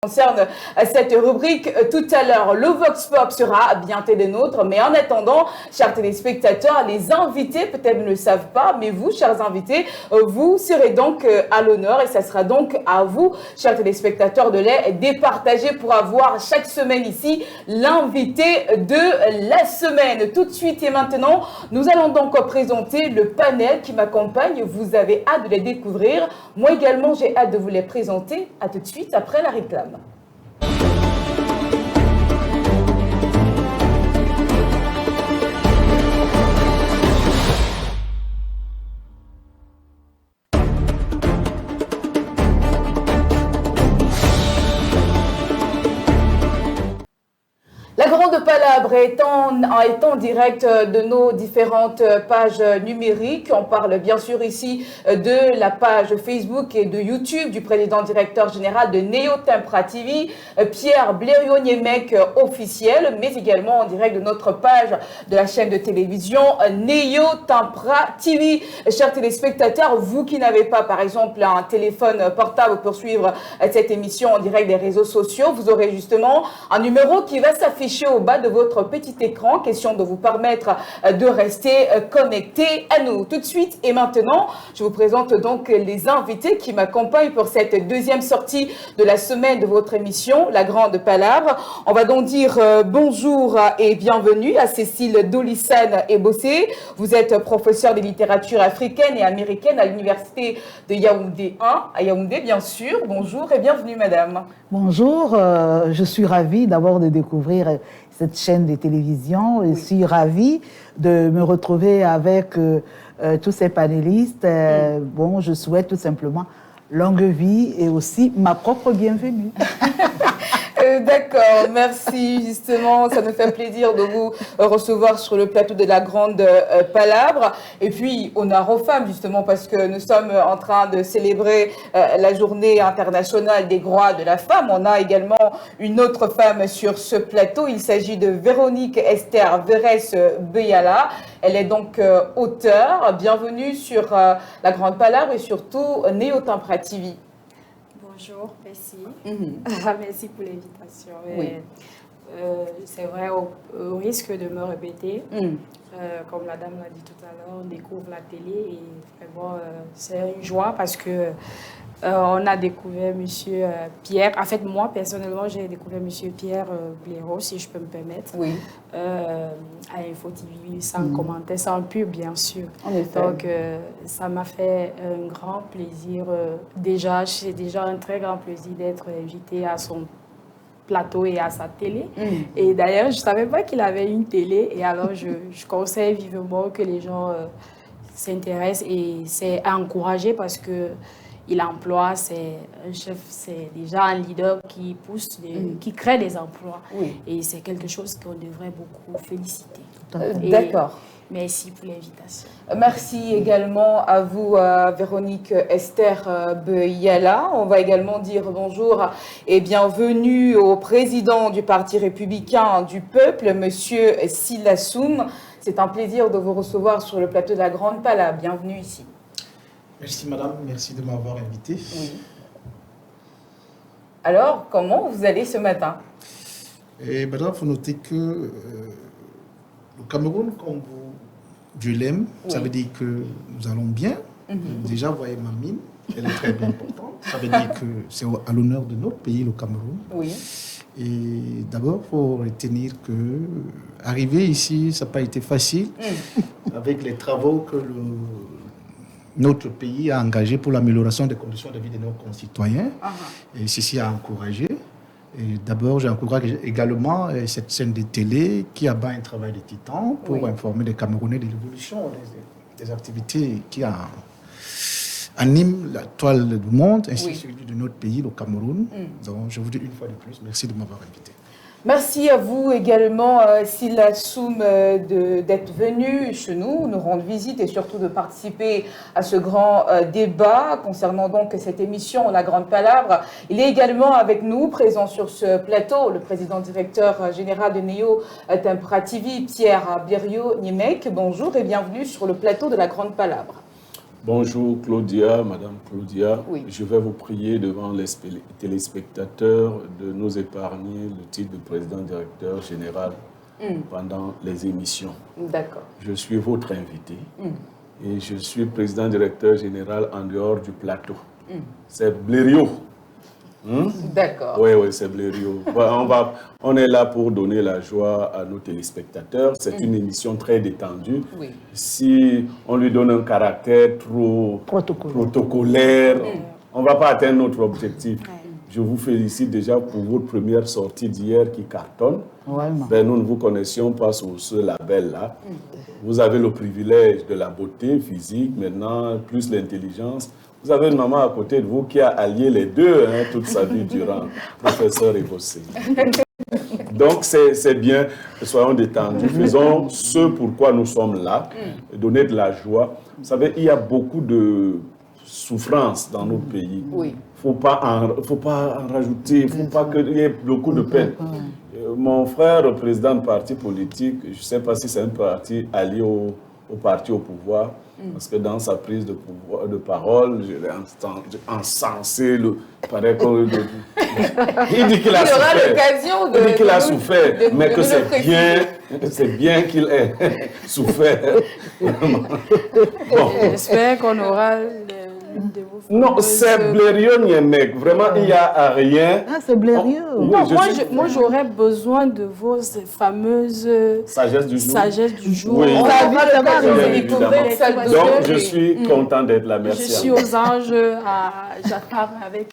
Concerne cette rubrique tout à l'heure. Le Vox Pop sera bien des nôtres, mais en attendant, chers téléspectateurs, les invités peut-être ne le savent pas, mais vous, chers invités, vous serez donc à l'honneur et ça sera donc à vous, chers téléspectateurs, de les départager pour avoir chaque semaine ici l'invité de la semaine. Tout de suite et maintenant, nous allons donc présenter le panel qui m'accompagne. Vous avez hâte de les découvrir. Moi également, j'ai hâte de vous les présenter. À tout de suite après la réclame. La grande palabre est en direct de nos différentes pages numériques. On parle bien sûr ici de la page Facebook et de YouTube du président directeur général de Neo Tempra TV, Pierre Blériot-Niemek officiel, mais également en direct de notre page de la chaîne de télévision Neo Tempra TV. Chers téléspectateurs, vous qui n'avez pas par exemple un téléphone portable pour suivre cette émission en direct des réseaux sociaux, vous aurez justement un numéro qui va s'afficher au bas de votre petit écran, question de vous permettre de rester connecté à nous. Tout de suite et maintenant, je vous présente donc les invités qui m'accompagnent pour cette deuxième sortie de la semaine de votre émission, La Grande Palabre. On va donc dire bonjour et bienvenue à Cécile Dolissane Ebossé. Vous êtes professeure de littérature africaine et américaine à l'université de Yaoundé 1, à Yaoundé bien sûr. Bonjour et bienvenue madame. Bonjour, je suis ravie d'abord de découvrir cette chaîne de télévision. Je suis ravie de me retrouver avec tous ces panélistes. Bon, je souhaite tout simplement longue vie et aussi ma propre bienvenue. D'accord, merci. Justement, ça me fait plaisir de vous recevoir sur le plateau de la Grande Palabre. Et puis, honneur aux femmes, justement, parce que nous sommes en train de célébrer la journée internationale des droits de la femme. On a également une autre femme sur ce plateau. Il s'agit de Véronique Esther Verès-Beyala. Elle est donc auteure. Bienvenue sur la Grande Palabre et surtout Neo Tempra TV. Bonjour, merci. Merci pour l'invitation. Oui. C'est vrai, au risque de me répéter, comme la dame l'a dit tout à l'heure, on découvre la télé et vraiment, c'est une joie parce que on a découvert Monsieur Pierre. En fait, moi, personnellement, j'ai découvert Monsieur Pierre Blériot, si je peux me permettre, à Info TV, sans commentaire, sans pub, bien sûr. En effet. Donc, ça m'a fait un grand plaisir. Déjà, c'est déjà un très grand plaisir d'être invité à son plateau et à sa télé. Et d'ailleurs, je ne savais pas qu'il avait une télé. Et alors, je conseille vivement que les gens s'intéressent et c'est à encourager parce que il emploie, c'est un chef, c'est déjà un leader qui pousse, qui crée des emplois. Et c'est quelque chose qu'on devrait beaucoup féliciter. D'accord. Merci pour l'invitation. Merci également à vous, Véronique Esther Beyala. On va également dire bonjour et bienvenue au président du Parti républicain du peuple, Monsieur Silassoum. C'est un plaisir de vous recevoir sur le plateau de la Grande Palabre. Bienvenue ici. Merci madame, merci de m'avoir invité. Oui. Alors, comment vous allez ce matin? Et madame, il faut noter que le Cameroun, comme vous, je l'aime, ça veut dire que nous allons bien. Déjà, vous voyez ma mine, elle est très bien importante. Ça veut dire que c'est à l'honneur de notre pays, le Cameroun. Oui. Et d'abord, il faut retenir que arriver ici, ça n'a pas été facile avec les travaux que notre pays a engagé pour l'amélioration des conditions de vie de nos concitoyens. Et ceci a encouragé. Et d'abord, j'encourage également cette chaîne de télé qui abat un travail de titan pour informer les Camerounais de l'évolution des activités qui animent la toile du monde, ainsi que celui de notre pays, le Cameroun. Donc, je vous dis une fois de plus, merci de m'avoir invité. Merci à vous également, Silassoum, d'être venu chez nous, nous rendre visite et surtout de participer à ce grand débat concernant donc cette émission La Grande Palabre. Il est également avec nous, présent sur ce plateau, le président directeur général de Neo Tempra TV, Pierre Blériot-Niemek. Bonjour et bienvenue sur le plateau de La Grande Palabre. Bonjour Claudia, Madame Claudia. Oui. Je vais vous prier devant les téléspectateurs de nous épargner le titre de président-directeur général pendant les émissions. D'accord. Je suis votre invité et je suis président-directeur général en dehors du plateau. C'est Blériot. D'accord. Oui, c'est Blériot. On est là pour donner la joie à nos téléspectateurs. C'est une émission très détendue. Oui. Si on lui donne un caractère trop protocolaire, on ne va pas atteindre notre objectif. Je vous félicite déjà pour votre première sortie d'hier qui cartonne. Ben, nous ne vous connaissions pas sous ce label-là. Vous avez le privilège de la beauté physique, maintenant, plus l'intelligence. Vous avez une maman à côté de vous qui a allié les deux toute sa vie durant, professeur Evossé. Donc, c'est bien, soyons détendus, faisons ce pourquoi nous sommes là, donner de la joie. Vous savez, il y a beaucoup de souffrance dans notre pays. Oui. Faut pas en rajouter, il ne faut pas qu'il y ait beaucoup de peine. Mon frère, président de parti politique, je ne sais pas si c'est un parti allié au parti au pouvoir, parce que dans sa prise de parole, je l'ai encensé, il paraît il dit qu'il a souffert. Il aura l'occasion de... Il dit qu'il a souffert, mais que c'est bien qu'il ait souffert. J'espère qu'on aura l'une de vos Non, c'est Blériot Niemek. Vraiment, il n'y a rien. Ah, c'est Blériot. Non, moi, j'aurais besoin de vos fameuses sagesse du jour. Oui. On va le découvrir. Donc, je suis content d'être là. Merci. Je suis aux anges à Jacques avec